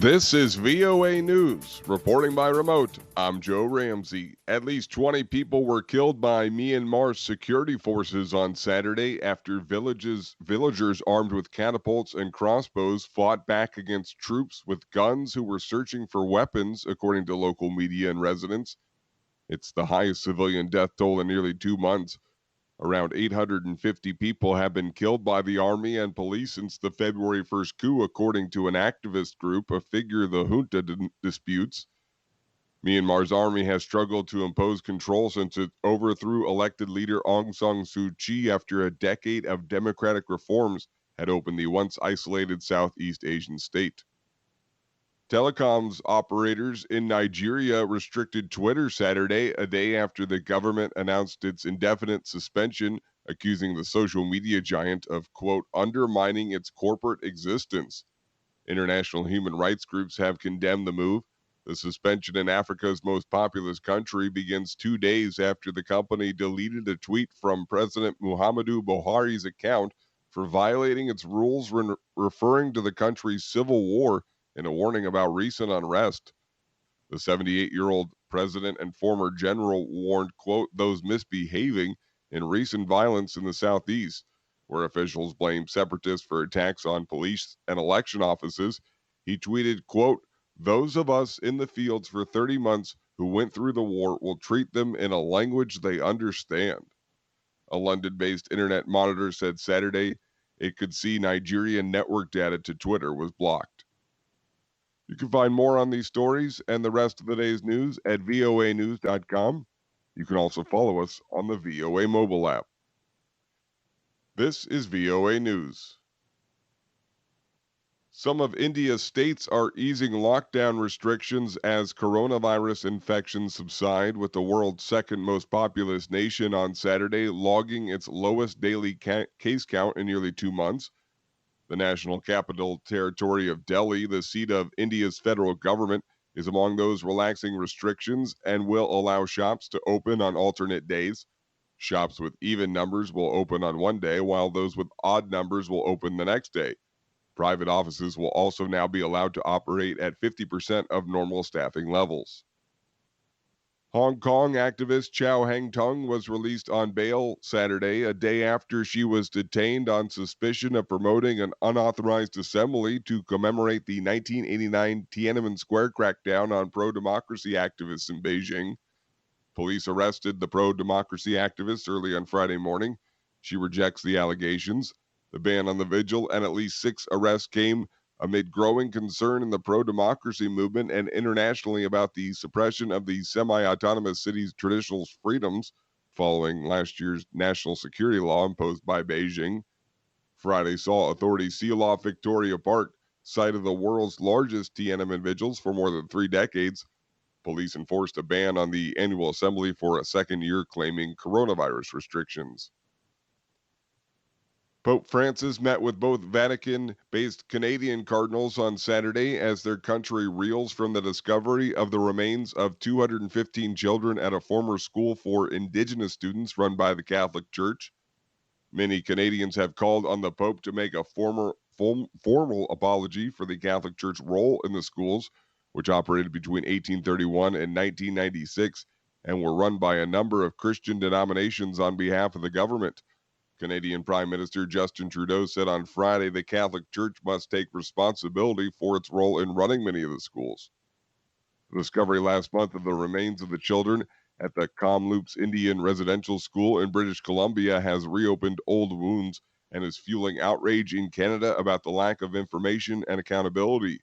This is VOA News. Reporting by remote, I'm Joe Ramsey. At least 20 people were killed by Myanmar security forces on Saturday after villagers armed with catapults and crossbows fought back against troops with guns who were searching for weapons, according to local media and residents. It's the highest civilian death toll in nearly 2 months. Around 850 people have been killed by the army and police since the February 1st coup, according to an activist group, a figure the junta disputes. Myanmar's army has struggled to impose control since it overthrew elected leader Aung San Suu Kyi after a decade of democratic reforms had opened the once isolated Southeast Asian state. Telecoms operators in Nigeria restricted Twitter Saturday, a day after the government announced its indefinite suspension, accusing the social media giant of, quote, undermining its corporate existence. International human rights groups have condemned the move. The suspension in Africa's most populous country begins 2 days after the company deleted a tweet from President Muhammadu Buhari's account for violating its rules referring to the country's civil war in a warning about recent unrest. The 78-year-old president and former general warned, quote, those misbehaving in recent violence in the southeast, where officials blame separatists for attacks on police and election offices. He tweeted, quote, those of us in the fields for 30 months who went through the war will treat them in a language they understand. A London-based internet monitor said Saturday it could see Nigerian network data to Twitter was blocked. You can find more on these stories and the rest of the day's news at voanews.com. You can also follow us on the VOA mobile app. This is VOA News. Some of India's states are easing lockdown restrictions as coronavirus infections subside, with the world's second most populous nation on Saturday logging its lowest daily case count in nearly 2 months. The National Capital Territory of Delhi, the seat of India's federal government, is among those relaxing restrictions and will allow shops to open on alternate days. Shops with even numbers will open on one day, while those with odd numbers will open the next day. Private offices will also now be allowed to operate at 50% of normal staffing levels. Hong Kong activist Chow Heng-tung was released on bail Saturday, a day after she was detained on suspicion of promoting an unauthorized assembly to commemorate the 1989 Tiananmen Square crackdown on pro-democracy activists in Beijing. Police arrested the pro-democracy activist early on Friday morning. She rejects the allegations. The ban on the vigil and at least 6 arrests came amid growing concern in the pro-democracy movement and internationally about the suppression of the semi-autonomous city's traditional freedoms following last year's national security law imposed by Beijing. Friday saw authorities seal off Victoria Park, site of the world's largest Tiananmen vigils for more than 3 decades. Police enforced a ban on the annual assembly for a second year, claiming coronavirus restrictions. Pope Francis met with both Vatican-based Canadian cardinals on Saturday as their country reels from the discovery of the remains of 215 children at a former school for Indigenous students run by the Catholic Church. Many Canadians have called on the Pope to make a formal apology for the Catholic Church role in the schools, which operated between 1831 and 1996 and were run by a number of Christian denominations on behalf of the government. Canadian Prime Minister Justin Trudeau said on Friday the Catholic Church must take responsibility for its role in running many of the schools. The discovery last month of the remains of the children at the Kamloops Indian Residential School in British Columbia has reopened old wounds and is fueling outrage in Canada about the lack of information and accountability.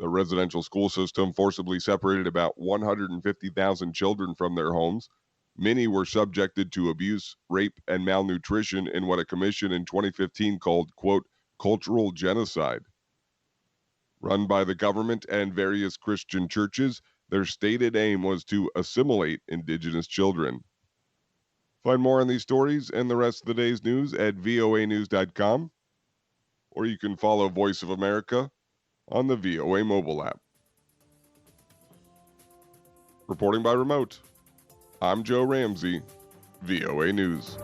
The residential school system forcibly separated about 150,000 children from their homes. Many were subjected to abuse, rape, and malnutrition in what a commission in 2015 called, quote, cultural genocide. Run by the government and various Christian churches, their stated aim was to assimilate Indigenous children. Find more on these stories and the rest of the day's news at voanews.com, or you can follow Voice of America on the VOA mobile app. Reporting by remote, I'm Joe Ramsey, VOA News.